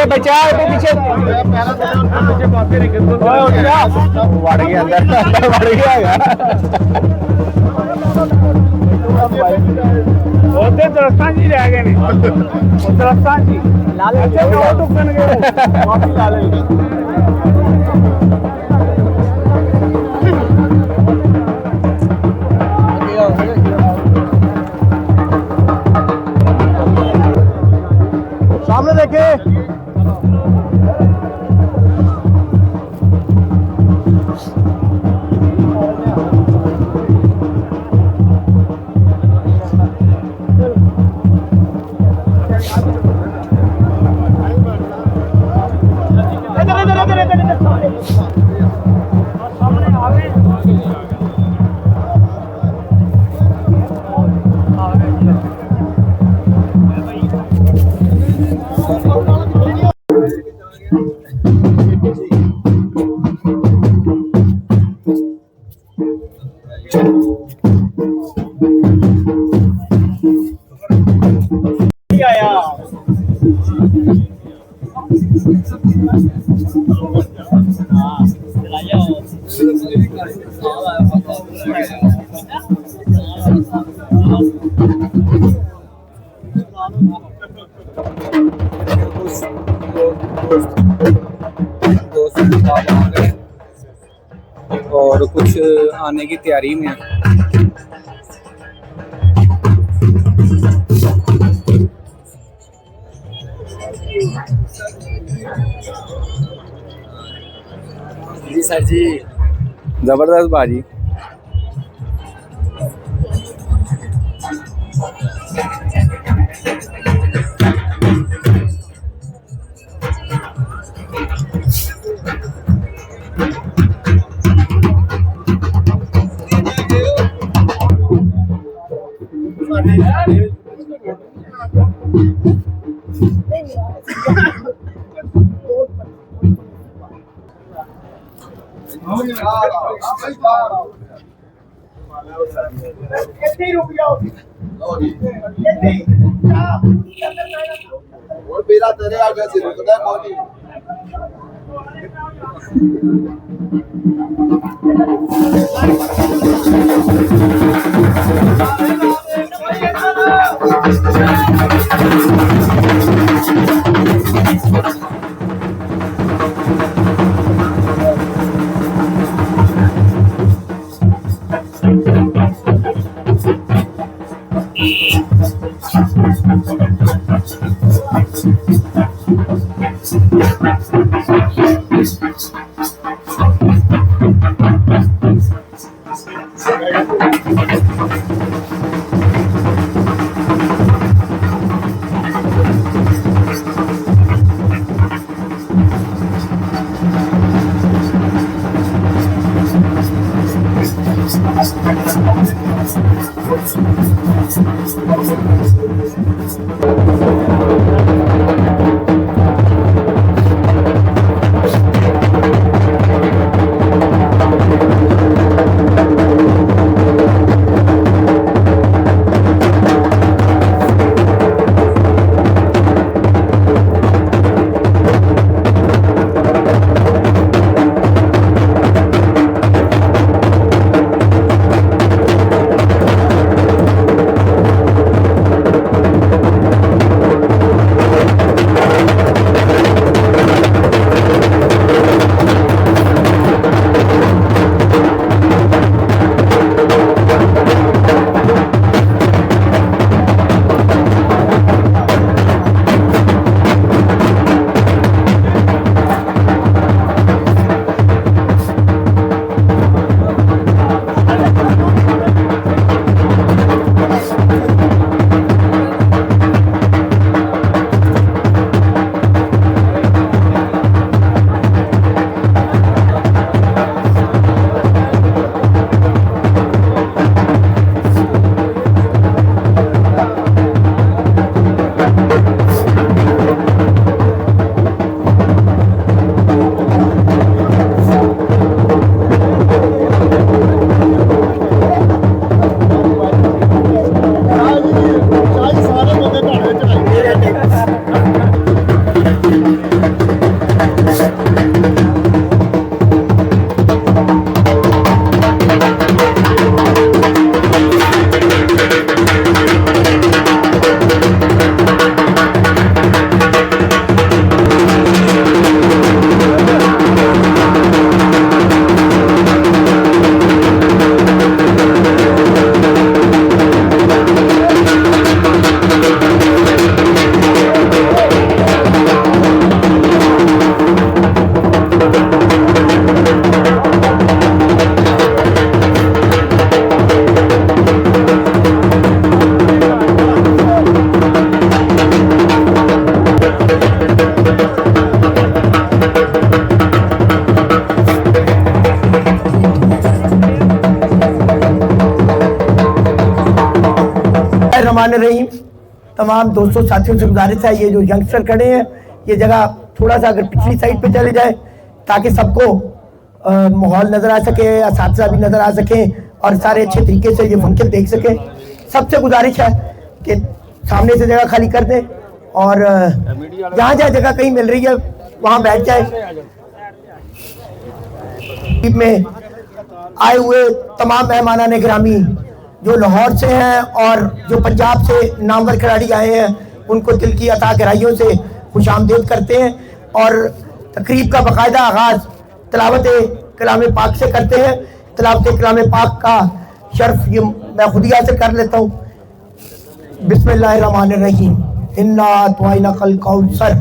बचा पीछे बढ़ गया अंदर बढ़ गया ਉਹਦੇ ਦਰਸਤਾਂ ਜੀ ਰਹਿ ਗਏ ਨੇ ਦਰਸਤਾਂ ਜੀ ਲਾਲੇ ਇੱਥੇ ਦੋ ਟੁੱਕਣ ਗਏ ਵਾਪਸ ਲਾਲੇ सामने देखे और कुछ आने की तैयारी में जी सर जी जबरदस्त बाजी मेरा तेरे आगे से रुकना कौन तमाम दोस्तों साथियों से गुजारिश है, ये जो यंगस्टर खड़े हैं ये जगह थोड़ा सा अगर पिछली साइड पे चले जाए ताकि सबको माहौल नज़र आ सके, असातिज़ा भी नज़र आ सके और सारे अच्छे तरीके से ये फंक्शन देख सके। सबसे गुजारिश है कि सामने से जगह खाली कर दें और जहाँ जहाँ जगह कहीं मिल रही है वहाँ बैठ जाए। में आए हुए तमाम मेहमानान गिरामी जो लाहौर से हैं और जो पंजाब से नामवर खिलाड़ी आए हैं उनको दिल की अता गहराइयों से खुशामदीद करते हैं और तकरीब का बाकायदा आगाज़ तिलावत कलाम पाक से करते हैं। तिलावत कलाम पाक का शर्फ ये मैं खुद ही हासिल कर लेता हूँ। बिस्मिल्लाहिर्रहमानिर्रहीम। इन्ना अतवैना कल कौसर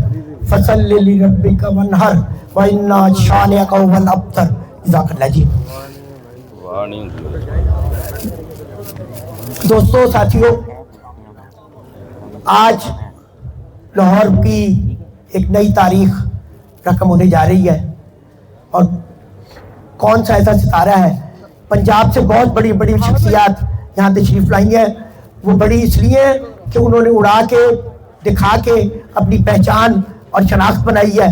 फसल्लि लिरब्बिका वन्हर व इन्ना शानिअका हुवल अब्तर। जज़ाकल्लाह जी। दोस्तों साथियों, आज लाहौर की एक नई तारीख रकम होने जा रही है और कौन सा ऐसा सितारा है, पंजाब से बहुत बड़ी बड़ी शख्सियात यहाँ तशरीफ लाई हैं। वो बड़ी इसलिए है कि उन्होंने उड़ा के दिखा के अपनी पहचान और शनाख्त बनाई है।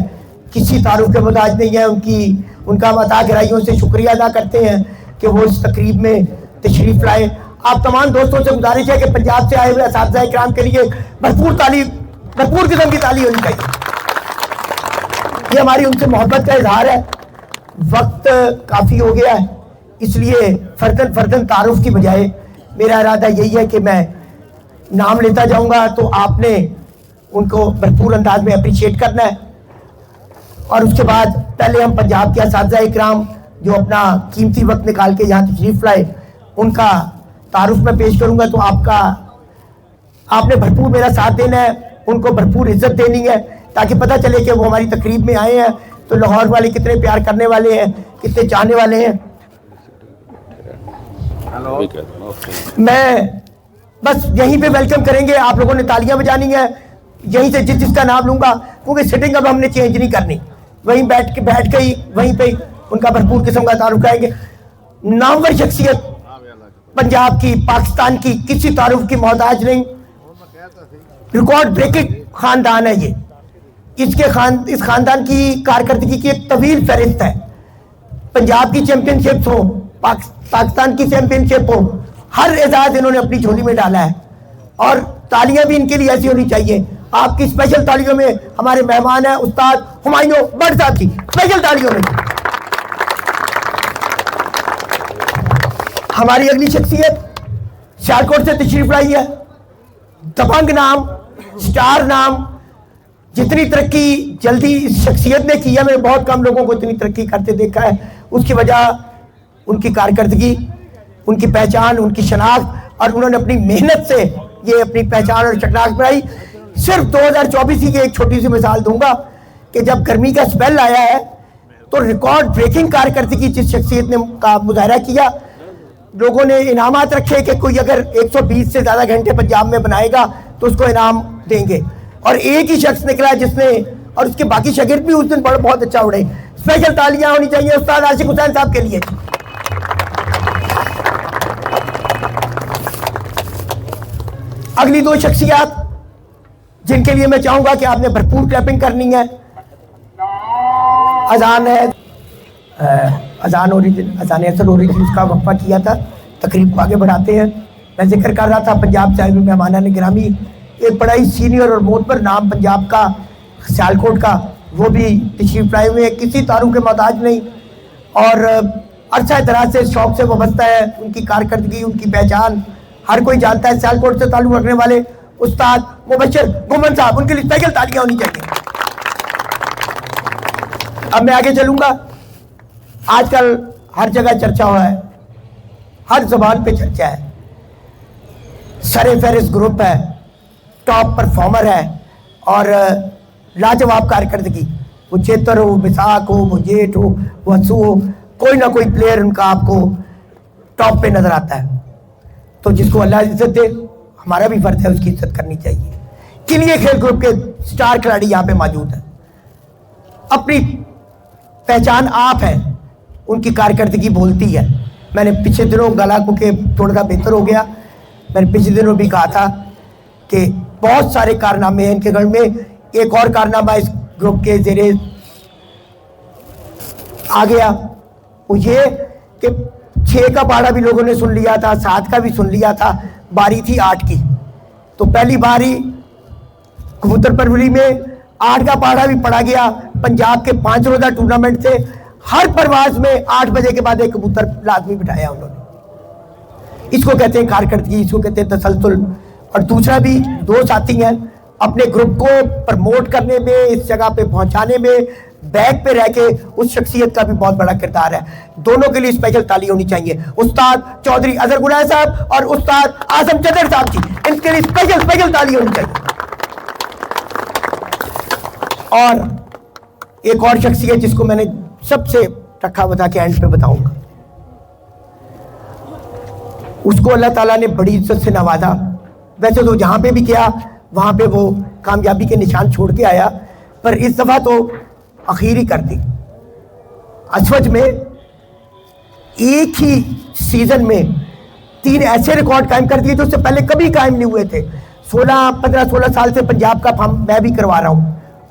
किसी तारुफ के मोहताज नहीं है। उनका हम अता गहराइयों से शुक्रिया अदा करते हैं कि वो इस तकरीब में तशरीफ लाए। आप तमाम दोस्तों से गुजारिश है कि पंजाब से आए हुए असातिज़ा इकराम के लिए भरपूर किस्म की ताली होनी चाहिए। ये हमारी उनसे मोहब्बत का इजहार है। वक्त काफ़ी हो गया है, इसलिए फर्दन तारुफ की बजाय मेरा इरादा यही है कि मैं नाम लेता जाऊंगा तो आपने उनको भरपूर अंदाज में अप्रिशिएट करना है और उसके बाद पहले हम पंजाब के असातिज़ा इकराम जो अपना कीमती वक्त निकाल के यहाँ तशरीफ लाए उनका तारुफ में पेश करूंगा। तो आपने भरपूर मेरा साथ देना है, उनको भरपूर इज्जत देनी है ताकि पता चले कि वो हमारी तकरीब में आए हैं तो लाहौर वाले कितने प्यार करने वाले हैं, कितने चाहने वाले हैं। मैं बस यहीं पे वेलकम करेंगे, आप लोगों ने तालियां बजानी है यहीं से जिसका नाम लूंगा, क्योंकि सिटिंग अब हमने चेंज नहीं करनी, वहीं बैठ के ही वहीं पे उनका भरपूर किस्म का तारुफ करेंगे। नामवर शख्सियत पंजाब की, पाकिस्तान की, किसी तारुफ की मोहताज नहीं। रिकॉर्ड ब्रेकिंग खानदान है ये। इस खानदान की कारकर्दगी की एक तवील फहरिस्त है। पंजाब की चैंपियनशिप हो, पाकिस्तान की चैंपियनशिप हो, हर एजाज इन्होंने अपनी झोली में डाला है और तालियां भी इनके लिए ऐसी होनी चाहिए। आपकी स्पेशल तालियों में हमारे मेहमान हैं उस्ताद हुमायूं भट्ट साहब की, स्पेशल तालियों में। हमारी अगली शख्सियत सियालकोट से तशरीफ लाई है। दबंग नाम, स्टार नाम। जितनी तरक्की जल्दी इस शख्सियत ने की है, मैंने बहुत कम लोगों को इतनी तरक्की करते देखा है। उसकी वजह उनकी कारकर्दगी, उनकी पहचान, उनकी शनाख्त और उन्होंने अपनी मेहनत से ये अपनी पहचान और शनाख्त बनाई। सिर्फ 2024 की एक छोटी सी मिसाल दूंगा कि जब गर्मी का स्पेल आया है तो रिकॉर्ड ब्रेकिंग कारकर्दगी जिस शख्सियत ने का मुजाहरा किया, लोगों ने इनामात रखे कि कोई अगर 120 से ज़्यादा घंटे पंजाब में बनाएगा तो उसको इनाम देंगे और एक ही शख्स निकला जिसने, और उसके बाकी शागिर्द भी उस दिन बहुत अच्छा उड़े। स्पेशल तालियां होनी चाहिए उस्ताद आशिक हुसैन साहब के लिए। अगली दो शख्सियात जिनके लिए मैं चाहूंगा कि आपने भरपूर क्लैपिंग करनी है। अजान है, अजान असर ओरिजिन उसका वक्फा किया था, तकरीब को आगे बढ़ाते हैं। मैं जिक्र कर रहा था पंजाब से आए हुए मेहमानान गिरामी, एक बड़ा ही सीनियर और मोतबर नाम पंजाब का, सियालकोट का, वो भी तशरीफ लाए हुए हैं। किसी तारुफ के मोहताज नहीं और अरसा दराज से शौक से वाबस्ता है। उनकी कारकर्दगी, उनकी पहचान हर कोई जानता है। सियालकोट से ताल्लुक़ रखने वाले उस्ताद मुबशर गुमन साहब, उनके लिए स्पेशल तालियां होनी चाहिए। अब मैं आगे चलूंगा। आजकल हर जगह चर्चा हुआ है, हर जबान पे चर्चा है। सरे फहरिस्त ग्रुप है, टॉप परफॉर्मर है और लाजवाब कारकर्दगी। वो चेतर हो, बिसाक हो, वो जेठ हो, वो हंसू हो, कोई ना कोई प्लेयर उनका आपको टॉप पे नजर आता है। तो जिसको अल्लाह इज्जत दे, हमारा भी फर्ज है उसकी इज्जत करनी चाहिए। किलिए खेल ग्रुप के स्टार खिलाड़ी यहाँ पे मौजूद हैं। अपनी पहचान आप है, उनकी कारकर्दगी बोलती है। मैंने पिछले दिनों गला को के थोड़ा सा बेहतर हो गया। मैंने पिछले दिनों भी कहा था कि बहुत सारे कारनामे हैं इनके घर में। एक और कारनामा इस ग्रुप के जेरे आ गया, वो ये कि 6 का पाड़ा भी लोगों ने सुन लिया था, 7 का भी सुन लिया था, बारी थी 8 की। तो पहली बारी कबूतर परवरी में 8 का पाड़ा भी पड़ा गया। पंजाब के 5 रोजा टूर्नामेंट थे, हर परवाज में 8 बजे के बाद एक कबूतर लाजमी बिठाया उन्होंने। इसको कहते हैं कारकर्दगी, इसको कहते हैं तसलसल। और दूसरा भी 2 साथी हैं अपने ग्रुप को प्रमोट करने में, इस जगह पे पहुंचाने में, बैक पे रह के उस शख्सियत का भी बहुत बड़ा किरदार है। दोनों के लिए स्पेशल ताली होनी चाहिए, उस्ताद चौधरी अजहर गुनाह साहब और उस्ताद आजम चदर साहब जी, इनके लिए स्पेशल ताली होनी चाहिए। और एक और शख्सियत जिसको मैंने सबसे रखा बता के एंड पे बताऊंगा, उसको अल्लाह ताला ने बड़ी इज्जत से नवाजा। वैसे तो जहां पे भी गया वहां पे वो कामयाबी के निशान छोड़ के आया, पर इस दफा तो आखिर ही कर दी। अस्वज में एक ही सीजन में 3 ऐसे रिकॉर्ड कायम कर दिए जो उससे पहले कभी कायम नहीं हुए थे। 15-16 साल से पंजाब का फॉर्म मैं भी करवा रहा हूं,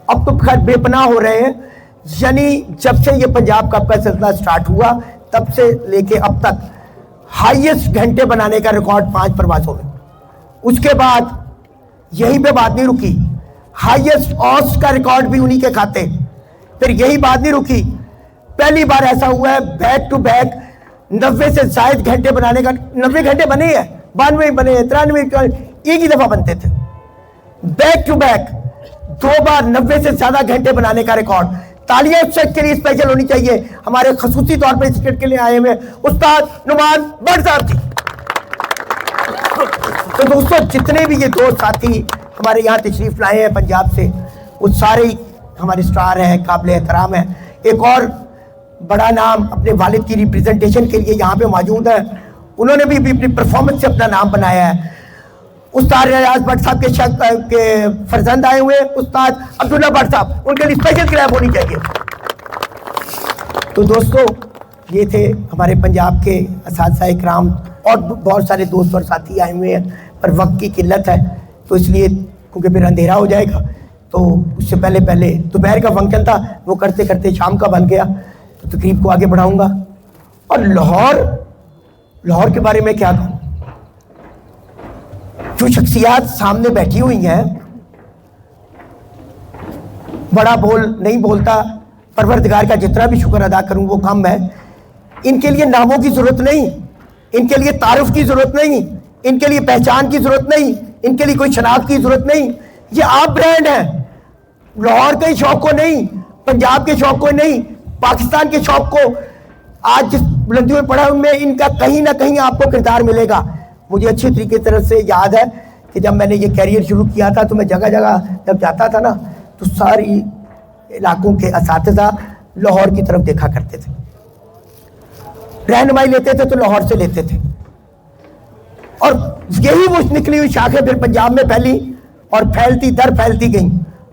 अब तो खैर बेपनाह हो रहे हैं। यानी जब से ये पंजाब कप का सिलसिला स्टार्ट हुआ तब से लेके अब तक हाईएस्ट घंटे बनाने का रिकॉर्ड 5 परवाजों में। उसके बाद यहीं पे बात नहीं रुकी, हाईएस्ट ऑस का रिकॉर्ड भी उन्हीं के खाते। फिर यही बात नहीं रुकी, पहली बार ऐसा हुआ है बैक टू बैक 90 से ज्यादा घंटे बनाने का। 90 घंटे बने हैं, 92 बने हैं, 93 एक ही दफा बनते थे। बैक टू बैक 2 बार 90 से ज्यादा घंटे बनाने का रिकॉर्ड। तालियां उस शख्स के लिए स्पेशल होनी चाहिए, हमारे खसूसी तौर पर क्रिकेट के लिए आए हुए उस्ताद नुमान भट्ट साहब जी। तो दोस्तों, जितने भी ये 2 साथी हमारे यहाँ तशरीफ लाए हैं पंजाब से, वो सारे ही हमारे स्टार हैं, काबिल एहतराम है। एक और बड़ा नाम अपने वालिद की रिप्रेजेंटेशन के लिए यहाँ पे मौजूद है, उन्होंने भी अपनी परफॉर्मेंस से अपना नाम बनाया है। उस्ताद रियाज भट्ट साहब के फर्जंद आए हुए उस्ताद अब्दुल्ला भट्ट साहब, उनके लिए स्पेशल क्लैप होनी चाहिए। तो दोस्तों, ये थे हमारे पंजाब के असातिज़ा इकराम और बहुत सारे दोस्त और साथी आए हुए हैं, पर वक्त की किल्लत है तो इसलिए, क्योंकि फिर अंधेरा हो जाएगा, तो उससे पहले दोपहर का फंक्शन था, वो करते करते शाम का बन गया, तो तकरीब को आगे बढ़ाऊंगा। और लाहौर के बारे में क्या कहूँ, जो शख्सियात सामने बैठी हुई हैं, बड़ा बोल नहीं बोलता, परवरदिगार का जितना भी शुक्र अदा करूं वो कम है। इनके लिए नामों की जरूरत नहीं, इनके लिए तारुफ की जरूरत नहीं, इनके लिए पहचान की जरूरत नहीं, इनके लिए कोई शनाख्त की जरूरत नहीं। ये आप ब्रांड है, लाहौर के शौक को नहीं, पंजाब के शौक को नहीं, पाकिस्तान के शौक को। आज जिस बुलंदियों में पड़ा उनमें इनका कहीं ना कहीं आपको किरदार मिलेगा। मुझे अच्छी तरीके तरह से याद है कि जब मैंने ये कैरियर शुरू किया था तो मैं जगह जगह जब जाता था ना, तो सारी इलाकों के असातिज़ा लाहौर की तरफ देखा करते थे, रहनुमाई लेते थे तो लाहौर से लेते थे। और यही वो निकली हुई शाखें फिर पंजाब में फैली और फैलती गई।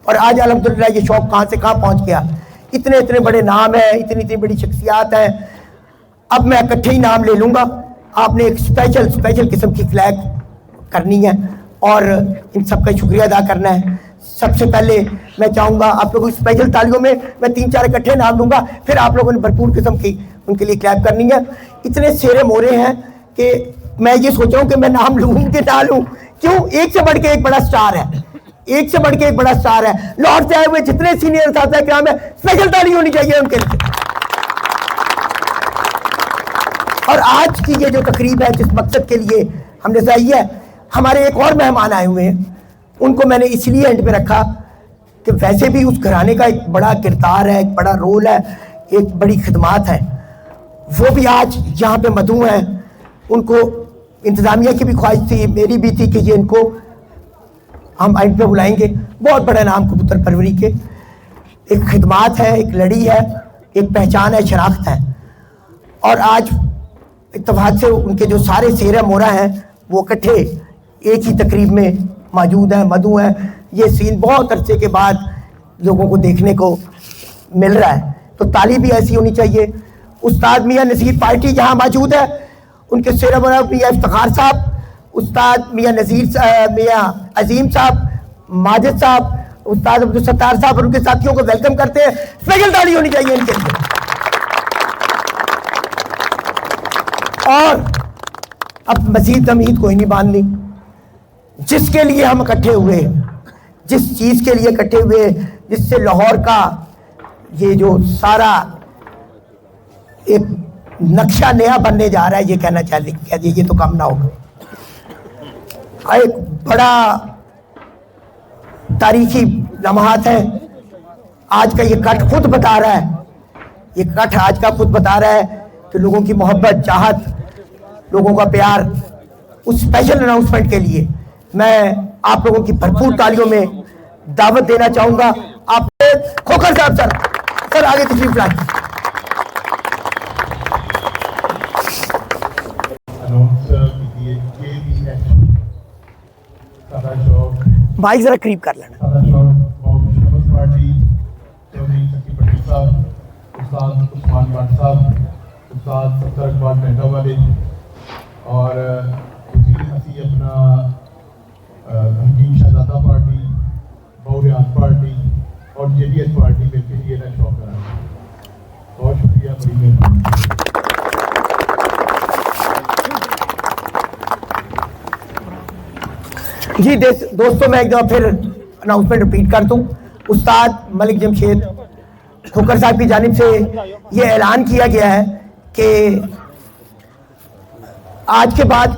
और आज अल्हम्दुलिल्लाह ये शौक कहाँ से कहाँ पहुँच गया। इतने बड़े नाम हैं, इतनी बड़ी शख्सियात हैं। अब मैं इकट्ठे ही नाम ले लूँगा, आपने एक स्पेशल किस्म की फ्लैग करनी है और इन सब का शुक्रिया अदा करना है। सबसे पहले मैं चाहूँगा आप लोगों की स्पेशल तालियों में मैं 3-4 इकट्ठे नाम लूँगा, फिर आप लोगों ने भरपूर किस्म की उनके लिए क्लैप करनी है। इतने सेरे मोरे हैं कि मैं ये सोच रहा हूँ कि मैं नाम लूँ कि ना लूँ। क्यों? एक से बढ़ के एक बड़ा स्टार है, एक से बढ़ के एक बड़ा स्टार है। लाहौर से आए हुए जितने सीनियर साथी क्या है, स्पेशल ताली होनी चाहिए उनके लिए। और आज की ये जो तकरीब है, जिस मकसद के लिए हमने सही है, हमारे एक और मेहमान आए हुए हैं, उनको मैंने इसलिए एंड पे रखा कि वैसे भी उस घराने का एक बड़ा किरदार है, एक बड़ा रोल है, एक बड़ी खिदमात है। वो भी आज यहाँ पे मदऊ हैं। उनको इंतज़ामिया की भी ख्वाहिश थी, मेरी भी थी कि ये इनको हम एंड पे बुलाएंगे। बहुत बड़ा नाम कबूतर परवरी के, एक खिदमात है, एक लड़ी है, एक पहचान है, शनाख्त है। और आज इत्तेफाक से उनके जो सारे सेरा मोरा हैं वो इकट्ठे एक ही तकरीब में मौजूद हैं, मदऊ हैं। ये सीन बहुत अरसे के बाद लोगों को देखने को मिल रहा है, तो ताली भी ऐसी होनी चाहिए। उस्ताद मियाँ नज़ीर पार्टी यहाँ मौजूद है, उनके सेरा मोरा मियाँ इफ्तिखार साहब, उस्ताद मियाँ नज़ीर मियाँ अजीम साहब, माजिद साहब, उस्ताद अब्दुल सत्तार साहब और उनके साथियों को वेलकम करते हैं। स्पेशल ताली होनी चाहिए इनके लिए। और अब मजीद तमीद कोई नहीं बांधनी। जिसके लिए हम इकट्ठे हुए, जिस चीज के लिए इकट्ठे हुए, जिससे लाहौर का ये जो सारा एक नक्शा नया बनने जा रहा है, ये कहना चाहिए, ये तो कम ना होगा। एक बड़ा तारीखी लम्हात है। आज का ये कट खुद बता रहा है, ये कट आज का खुद बता रहा है कि लोगों की मोहब्बत, चाहत, लोगों का प्यार, उस स्पेशल अनाउंसमेंट के लिए मैं आप लोगों की भरपूर तालियों में दावत देना चाहूंगा। आप खोखर साहब, सर आगे तशरीफ लाएं। माइक जरा करीब कर लेना। और असी अपना हकीम शहजादा पार्टी, बहुरियात पार्टी और JDS पार्टी मिलकर ये ना शौक करा। बहुत शुक्रिया, बड़ी मेहरबानी। जी दोस्तों, मैं एक दफ़ा फिर अनाउंसमेंट रिपीट कर दूं। उस्ताद मलिक जमशेद खोखर साहब की जानिब से ये ऐलान किया गया है कि आज के बाद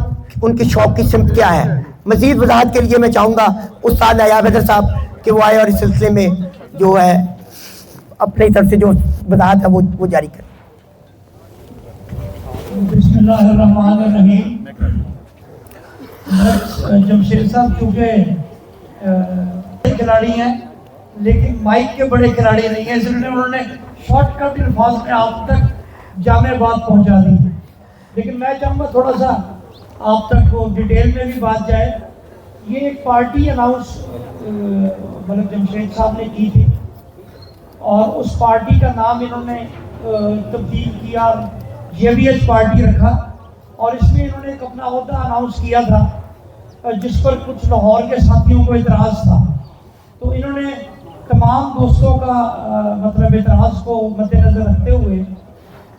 उनके शौक की सिमत क्या है। मजीद वजाहत के लिए मैं चाहूँगा उस्ताद नायाब हैदर साहब कि वो आए और इस सिलसिले में जो है अपनी तरफ से जो वजाहत है वो जारी करें। बिस्मिल्लाहिर्रहमानिर्रहीम। जमशेद साहब चूँकि खिलाड़ी हैं लेकिन माइक के बड़े खिलाड़ी नहीं हैं, इसलिए उन्होंने शॉर्टकट अल्फाज में आप तक जामे बात पहुंचा दी। लेकिन मैं चाहूँगा थोड़ा सा आप तक वो डिटेल में भी बात जाए। ये एक पार्टी अनाउंस मतलब जमशेद साहब ने की थी और उस पार्टी का नाम इन्होंने तब्दील किया, JBS पार्टी रखा और इसमें इन्होंने एक अपना ओहदा अनाउंस किया था जिस पर कुछ लाहौर के साथियों को इतराज़ था। तो इन्होंने तमाम दोस्तों का मतलब इतराज़ को मद्देनज़र रखते हुए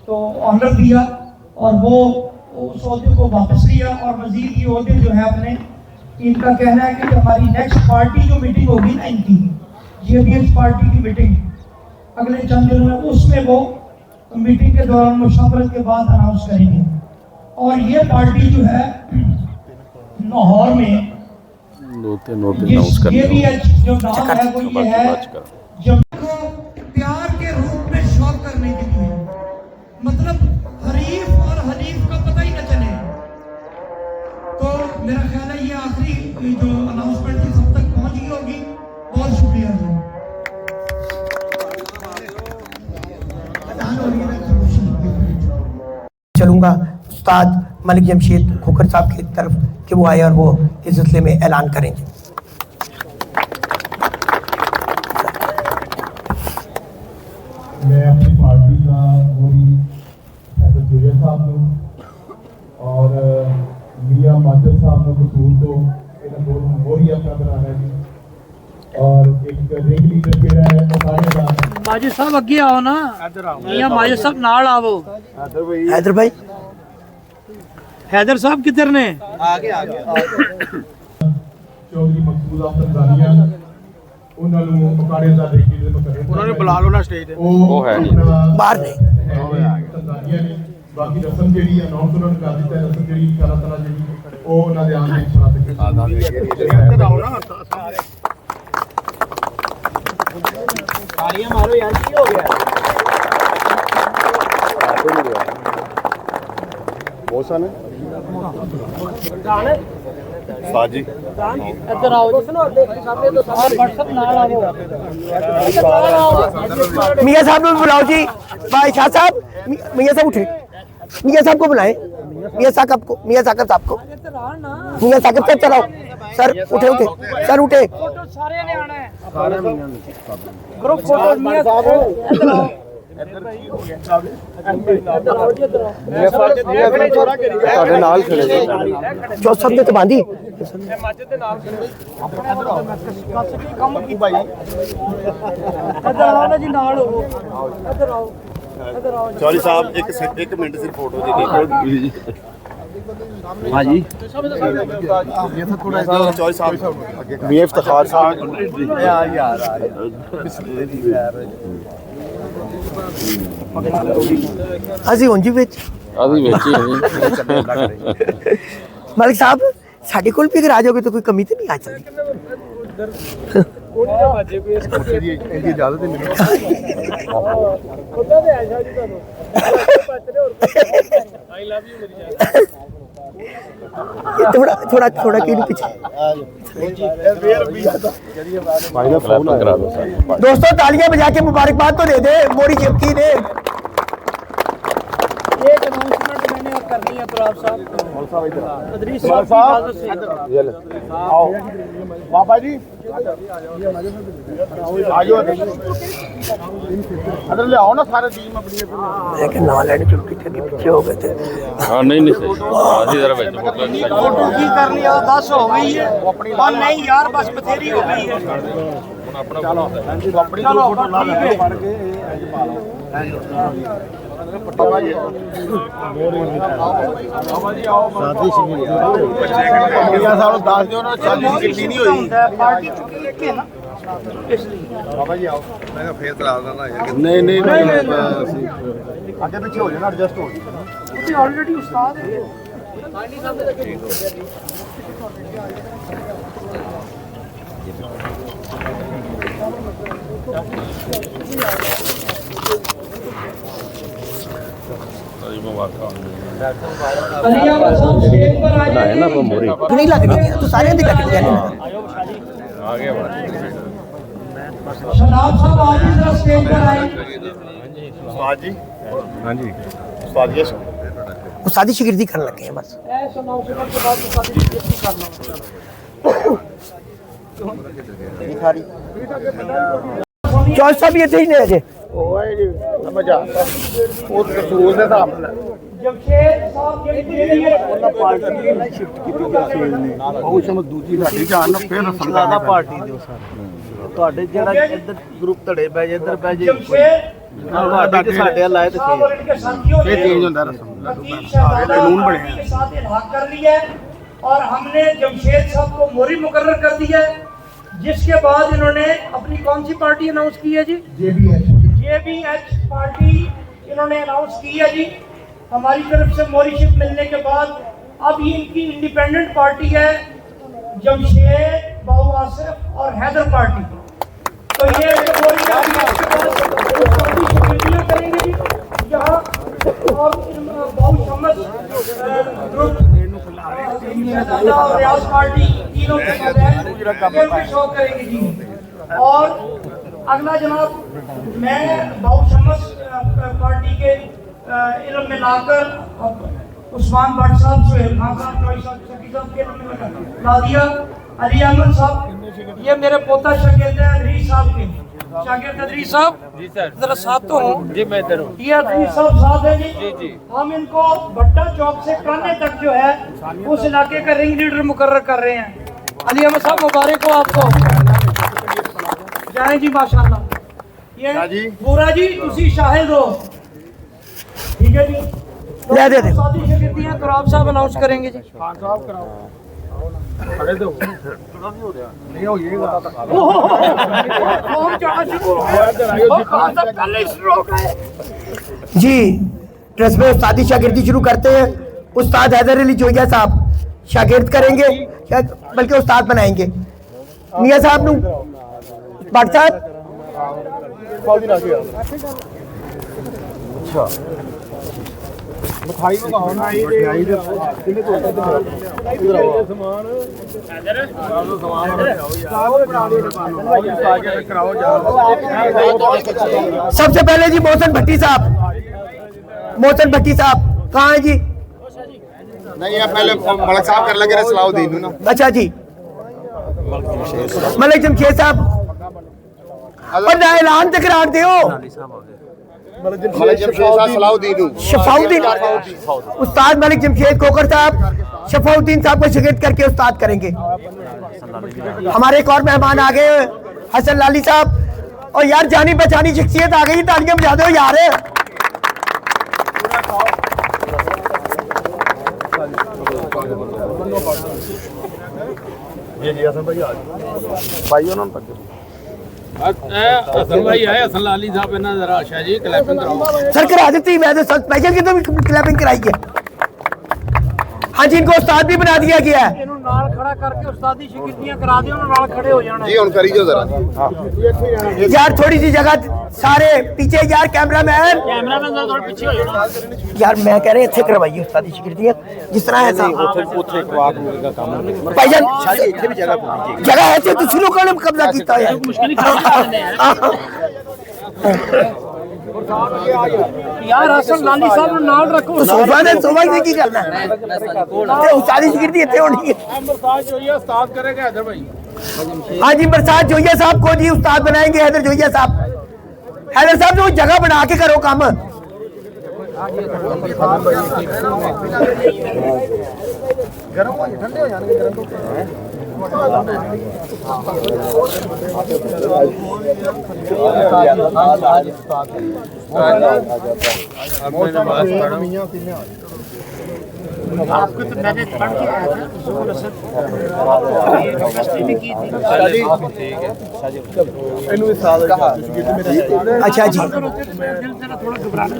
तो ऑनर दिया और वो उस ओहदे को वापस लिया और मज़ीद ये ओहदे जो है अपने, इनका कहना है कि हमारी नेक्स्ट पार्टी जो मीटिंग होगी ना इनकी JBS पार्टी की मीटिंग अगले चंद दिनों में, उसमें वो मीटिंग के दौरान मुशावरत के बाद अनाउंस करेंगे। और ये पार्टी जो है लाहौर में JBS जो नाम है वो ये है जम्मू प्यार के रूप में शौक करने के लिए, मतलब हरीफ और हनीफ का पता ही न चले। तो मेरा ख्याल है ये आखिरी जो अनाउंसमेंट थी सब तक पहुंच गई होगी। बहुत शुक्रिया जी। चलूंगा उस्ताद मलिक जमशेद खोखर साहब की तरफ कि वो आए और वो इस सिलसिले में ऐलान करेंगे। मैं अपनी पार्टी का वही हैदर साहब को और मियाँ माजिद साहब को कसूर तो वो ही अपना बनाना है जी। और एक रिंग लीडर जेड़ा है माजिद साहब अगे आओ ना, मियाँ माजिद साहब नाल आओ। हैदर भाई, हैदर साहब किधर ने? आगे चौधरी मकसूद तंजानिया उन्होंने मुकारे दा रिंग लीडर उन्होंने बुला लो ना स्टेज ते। वो है बाहर नहीं तंजानिया ने बाकी रस्म जी अनाउंस उन्होंने कर दिता है। रस्म जी अल्लाह ताला जी वो उन्होंने आने इंशाअल्लाह तालियां मारो यार, की हो गया? मौसन साजी इधर आओ सामने तो व्हाट्सएप नाल आओ। मियाँ साहब को बुलाओ जी। भाई शाह साहब, मियाँ साहब उठे, मियाँ साहब को बुलाएं। मियाँ साहब को, मियाँ साहब साहब को, मियाँ साहब साहब चलाओ। सर उठे उठे, सर उठे। फोटो सारे ने आना है, ग्रुप फोटो मियाँ साहब इधर आओ। ਤੁਹਾਡੇ ਨਾਲ ਖੜੇ ਜੀ। चौथ साहब ने तो बांधी चौधरी साहब एक मिनट सिर्फ फोटो जी हाँ जी चौधरी साहब मियां इफ्तिखार साहब ਅਸੀਂ ਉਂਝ ਵਿੱਚ ਅਸੀਂ ਵਿੱਚ ਹੀ ਨਹੀਂ ਮਲਿਕ ਸਾਹਿਬ ਸਾਡੇ ਕੋਲ ਵੀ ਅਗਰ ਆ ਜਾਓਗੇ ਤਾਂ ਕੋਈ ਕਮੀ ਤਾਂ ਨਹੀਂ ਆ ਸਕਦੀ इनकी इजाजत है मेरी थोड़ा थोड़ा थोड़ा क्यों नहीं पीछे भाई ना फोन करा दो सर दोस्तों तालियां बजा के मुबारकबाद तो दे दे मोरी चिपकी ने एक अनाउंसमेंट मैंने अब करनी है तुराब साहब तदरीस साहब की इजाजत से आओ बाबा जी आजो अदर ले आओ ना सारे टीम अपनी मैं कि ना लेने चलो कितने के पीछे हो गए थे हाँ नहीं नहीं सही ਅਸੀਂ जरा ਵਿੱਚ फोटो फोटो की करनी है बस हो गई है और नहीं यार बस बथेरी हो गई है चलो अपनी चलो फोटो ला ठीक है पढ़ के बाबा जी आओ साथी मियां साहब दस दियो ना शादी की कितनी नहीं हुई पार्टी चुकी है कि ना इसलिए बाबा जी आओ मैं फेर करा देना यार नहीं नहीं आगे पीछे हो जाना एडजस्ट हो मुझे ऑलरेडी उस्ताद है अलियाबाद साहब स्टेज पर आ जाइए ना वो मोरी नहीं लग रही है तो सारे दी लग जाने आ गया शनाब साहब आज ही जरा स्टेज पर आए उस्ताद जी हां जी उस्ताद जी वो शादी शिगिर्दी करने लगे हैं बस ऐसा अनाउंसमेंट के बाद शादी की करना चौथ साहब ये थे ही नहीं अजय ओए जी मजा ਉਹ ਕਸੂਰ ਦੇ ਹਿਸਾਬ ਨਾਲ जमशेद साहब ਜਿਹੜੀ ਉਹਨਾਂ ਪਾਰਟੀ ਦੀ ਨਾ ਸ਼ਿਫਟ ਕੀਤੀ ਗਿਆ ਸੀ ਉਹ ਸ਼ਮ ਦੂਜੀ ਸਾਡੀ ਜਾਨ ਨੂੰ ਫੇਰ ਸਮਝਾਣਾ ਪਾਰਟੀ ਦਿਓ ਸਰ ਤੁਹਾਡੇ ਜਿਹੜਾ ਇੱਧਰ ਗਰੁੱਪ ਧੜੇ ਪੈ ਜੇ ਇੱਧਰ ਪੈ ਜੇ जमशेद ਸਾਡੇ ਸਾਡੇ ਲਾਏ ਤੇ साहब और इनके साथियों ने ਇਹ ਚੇਂਜ ਹੁੰਦਾ ਰਸਮ लतीफ शहजादा कानून बने पार्टी के साथ इल्हाक कर लिया है और हमने जमशेद साहब को मोरी मुकर्रर कर दिया है जिसके बाद इन्होंने अपनी कौन सी पार्टी अनाउंस की है जी JBH पार्टी इन्होंने अनाउंस की है जी हमारी तरफ से मोरीशिप मिलने के बाद अब ये इनकी इंडिपेंडेंट पार्टी है जमशेद बाबू आसिफ और हैदर पार्टी तो ये पार्टी करेंगे जी यहाँ और बाबू शम्स ग्रुप और रियाज पार्टी तीनों के साथ शो करेंगे जी और अगला जनाब मैं बाबू शम्स पार्टी के इल्म में लाकर उस्मान भट्ट साहब सुहेल खान साहब चौधरी साहब शकील साहब के इल्म में ला दिया अली अहमद साहब ये मेरे पोता शागिर्द हैं अदरीस साहब के शागिर्द अदरीस साहब जी सर जरा साथ तो हूँ जी मैं इधर हूँ ये अदरीस साहब साथ हैं जी जी हम इनको भट्टा चौक से काने तक जो है उस इलाके का रिंग लीडर मुकर्रर कर रहे हैं अली अहमद साहब मुबारक हो आपको जाए जी माशाल्लाह ये पूरा जी तुसी शाहिद हो ठीक है जी ले दे दे शादी शागिर्दियां तो आप साहब अनाउंस करेंगे जी ਖਾਨ ਸਾਹਿਬ ਕਰਾਓ ਖੜੇ ਦੋ ਥੋੜਾ ਨਹੀਂ ਹੋ ਰਿਹਾ ਨਹੀਂ ਹੋ ਜਾਏਗਾ कौन चाह शुरू हो कौन सा पहले शुरू हो गए जी ट्रस्ट में उस्तादी शागिर्दी शुरू करते हैं उस्ताद हैदर अली जोइया साहब शागिर्द करेंगे बल्कि उस्ताद बनाएंगे मियां साहब नू भट्ट साहब ਫੌਜੀ ਲੱਗ ਗਿਆ ਅੱਛਾ ਮਿਠਾਈ ਨੂੰ ਆਉਣ ਆਈ ਮਿਠਾਈ ਦੇ ਕਿੰਨੇ ਕੋਲ ਇਧਰ ਆਓ ਸਮਾਨ ਇਧਰ ਸਮਾਨ ਬਣਾ ਦਿਓ ਸਾਗੇ ਕਰਾਓ ਜਾ सबसे पहले जी मोहसन भट्टी साहब कहाँ है जी नहीं ये पहले मलक साहब कर लगे सलाउद्दीन ना अच्छा जी मलिक जमशेद साहब और ना ऐलान तो करा दो शफाउद्दीन उस्ताद मलिक जमशेद खोखर साहब शफाउद्दीन साहब को शागिर्द करके उस्ताद करेंगे। हमारे एक और मेहमान आ गए हसन लाली साहब, और यार जानी पहचानी शख्सियत आ गई, तालियां बजा दो यार। हसन भाई आए, हसन लाली साहब इन्हें जरा आशा जी क्लैपिंग कराओ। सर करा देती, मैं तो स्पेशल की तो क्लैपिंग कराई है। हाँ जी, इनको उस्ताद भी बना दिया गया है। ਇਹਨੂੰ ਨਾਲ ਖੜਾ ਕਰਕੇ ਉਸਤਾਦੀ ਸ਼ਾਗਿਰਦੀਆਂ ਕਰਾ ਦਿਓ, ਉਹਨਾਂ ਨਾਲ ਖੜੇ ਹੋ ਜਾਣਾ जी हुन करी जो जरा यार थोड़ी सी जगह सारे पीछे यार, कैमरामैन ਕੈਮਰਾਮੈਨ ਦਾ ਥੋੜਾ ਪਿੱਛੇ ਹੋ ਜਾਣਾ। यार मैं कह रहे इतने करवाइए उस्तादी शिगिर्दियां जिस तरह है भाईजान, जगह है तो दूसरी लोगों ने कब्जा किया है। ਯਾਰ ਹਸਨ ਲਾਲੀ ਸਾਹਿਬ ਨੂੰ ਨਾਲ ਰੱਖੋ। तो सोफा ने की करना है, उस्तादी शिगिर्दी इतने होनी है। बरसात जो है उस्ताद करेगा हैदर भाई। हाँ जी, बरसात जोइया साहब को जी उस्ताद बनाएंगे हैदर जोइया साहब। हैदर साहब जो जगह बना के करो काम। आपको तो मैंने पढ़ के आया था ज़ोर असद में की थी। अच्छा जी, दिल तेरा थोड़ा घबराना।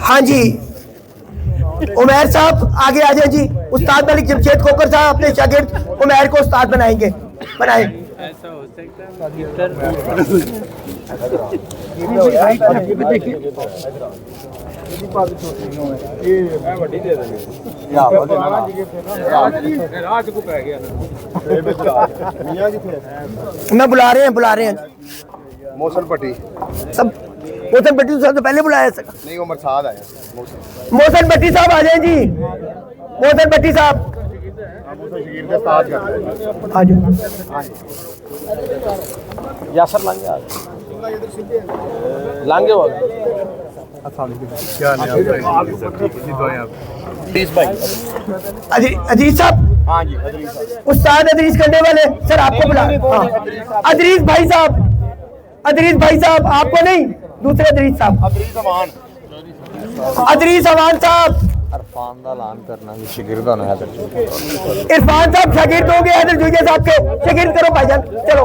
हाँ जी, उमैर साहब आगे आ जाए जी। उस्ताद मलिक जमशेद खोखर साहब अपने शागिर्द उमैर को उस्ताद बनाएंगे, बनाए। ऐसा हो सकता है मैं बुला रहे हैं मौसम पट्टी सब। मोहसन भट्टी साहब तो पहले बुलाया सका। नहीं उमर साद आया मोहसन भट्टी साहब आ जाए जी। मोहसन भट्टी साहब आ जाओ। यासर लांगे वाला क्या अदरीस साहब। हाँ जी उस्ताद अदरीस करने वाले सर आपको बुला। हाँ, अदरीस भाई साहब, अदरीस भाई साहब आपको नहीं, दूसरे अदरीस साहब, अदरीस अमान साहब। इरफान का ऐलान करना कि शागिर्द होना है इरफान साहब शागिर्द हो गए हैदर जोइया साहब के, शागिर्द करो भाईजान, चलो।